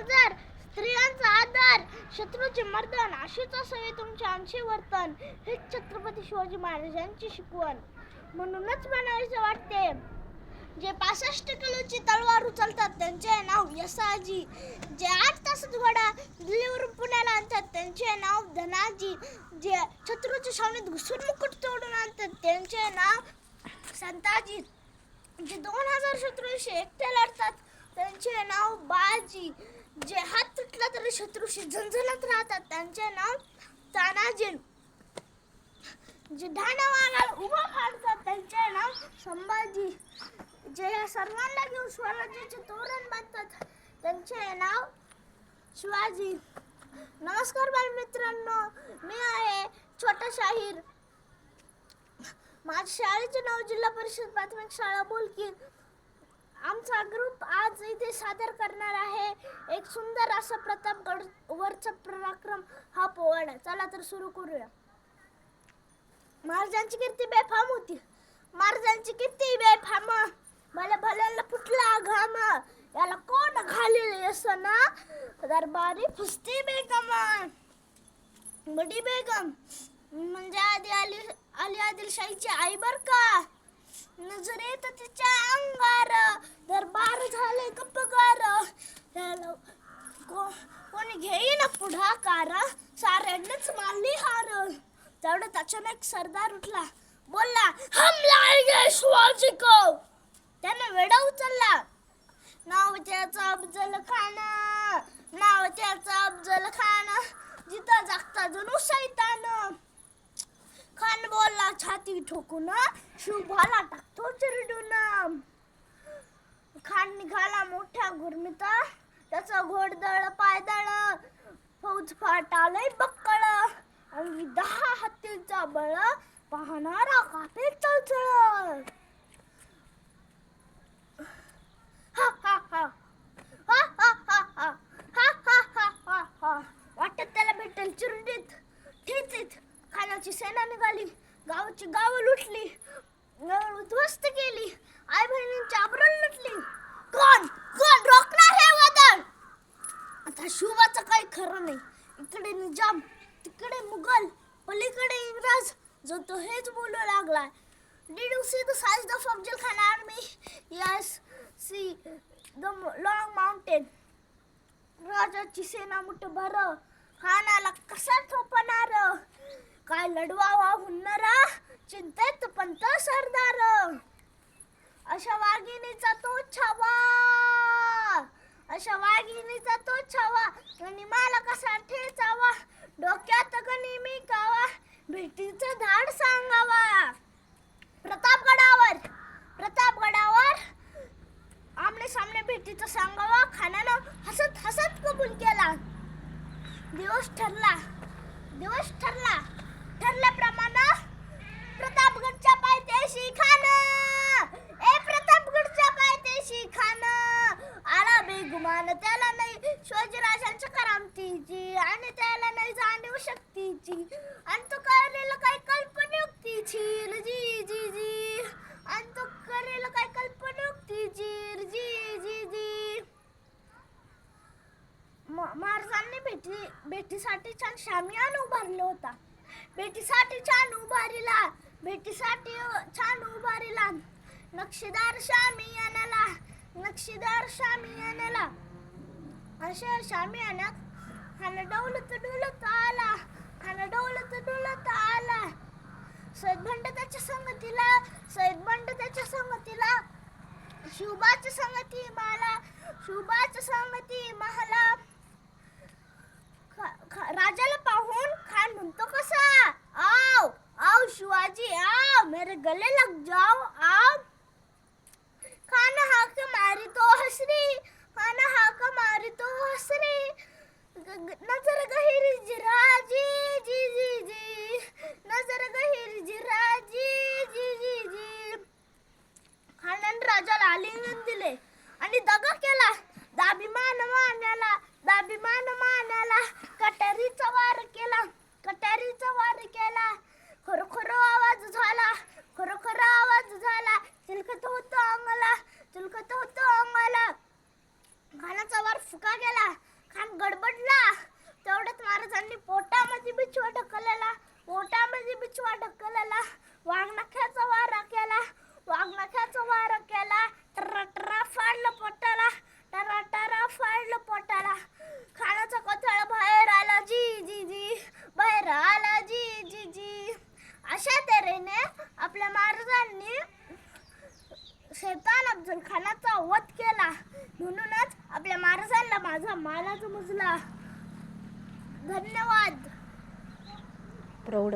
नजर, स्त्रियांचा आदर, शत्रूचे मर्दन, अशीच असावे तुमचे आमचे वर्तन. हेच छत्रपती शिवाजी महाराजांची शिकवण. म्हणूनच म्हणावेसे वाटते, जे 65 किलोची तलवार उचलतात त्यांचे नाव यसाजी. जे 8 तासात घोडा दिल्लीवरून पुण्याला आणतात त्यांचे नाव धनाजी. जे शत्रूच्या छावणीत घुसून मुकुट तोडून आणतात त्यांचे नाव संताजी. जे 2000 शत्रूशी एकटे लढतात त्यांचे नाव बाजी. जे हात तुटला तरी शत्रूशी झंझणत राहतात त्यांचे नाव तानाजी. जे ढाणा वाघाला उभा फाडतात त्यांचे नाव संभाजी. जे या सर्वांना घेऊन स्वराज्याचे तोरण बांधतात त्यांचे नाव शिवाजी. नमस्कार बालमित्रांनो, मी आहे छोटा शाहीर. माझ्या शाळेचे नाव जिल्हा परिषद प्राथमिक शाळा बोलकी. आमचा ग्रुप आज इथे सादर करणार आहे एक सुंदर असा प्रतापगड वरचा पराक्रम हा पोवाडा. चला तर सुरू करूया. महाराजांची कीर्ती बेफाम होती. महाराजांची कीर्ती बेफाम, मला भल्याला फुटला घाम. याला कोण घालेल यसना, दरबारी फुसती बेगम. बडी बेगम म्हणजे आली आदिलशाहीची आई बर का. नजरेत तिच्या अंगार दरबार झाले गप्पगार. कोणी घेईना पुढाकार, साऱ्यांनीच मारली हार. तेवढ्यात अचानक एक सरदार उठला, बोलला हम लाएंगे शिवाजी को. त्याने वेडा उचलला. नाव त्याचा अफजल खान, नाव त्याचा अफजल खान. जिता जागता जणू शैतान. खान बोलला छाती ठोकून, शिवबाला टाकतो चिरडून. खान निघाला मोठ्या गुरमीता, त्याचा घोडदळ पायदळ. फौज फाटालय बक्कळ, अंगी 10 हत्तींचा बळ. पाहणारा कापे चळचळ. हा हा हा हा हा हा हा हा हा हा हा. वाटत त्याला भेटेल चिरडीत ठेचीत. खानाची सेना निघाली, गावाची गावं लुटली, उद्ध्वस्त केली. आई बहिणींची आबरूल लुटली. कोण कोण रोखणार हे वादळ. आता शिवाचं काही खरं नाही. इकडे निजाम, तिकडे मुघल, पलीकडे इंग्रज. जो तो हेच बोलू लागला. Did you see the size of Afzal Khan army? Yes, see the long mountain. राजाची सेना मुठभर, खानाला कसा थोपणार. काय लढवावा हुन्नरा, चिंतेत पंत सरदार. अशा वाघिणीचा तो छावा, अशा वाघिणीचा तो छावा. आणि मला कसा ठेचावा, डोक्यात गनिमी कावा. भेटीचं धाड सांगावा. प्रतापगडावर आमने सामने भेटीचं सांगावा. खानानं हसत हसत कबूल केला. दिवस ठरला ठरल्याप्रमाणे प्रतापगडच्या पायथ्याशी खान. प्रतापगडच्या पायथ्याशी खान. आला बेगुमान, त्याला नाही शिवाजीराजांच्या करामतीची आणि त्याला नाही जाणीव शक्तीची. आणि तो करेल काय कल्पनियुक्तीची जी जी जी. आणि तो करेल काय कल्पनियुक्तीची जी जी जी. महाराजांनी भेटीसाठी छान शामियान उभारला होता. भेटीसाठी छान उभारीला नक्षीदार शामियानाला. अशा शामियानात खान डौलत आला. सैदबंड त्याच्या संगतीला, शिवबाच्या संगती मला. राजाला पाहून खान म्हणतो कसा, आओ आओ शिवाजी आओ, मेरे गले लग जाओ आओ. खान हाक मारी तो हसरी. नजर गहिरी जिरा जी जी जी जी. नजर गहिरी जिरा जी जी जी जी. खानाने राजाला आलिंगन दिले आणि दगा केला. दाभिमान मानाला कटारीचा वार केला. खरोखर आवाज झाला. चिलखत होतं अंगाला. खानाचा वार फुका गेला. अफजलखानाचा वध केला. म्हणूनच आपल्या महाराजांना माझा मानाचा मुजला. धन्यवाद. प्रौढ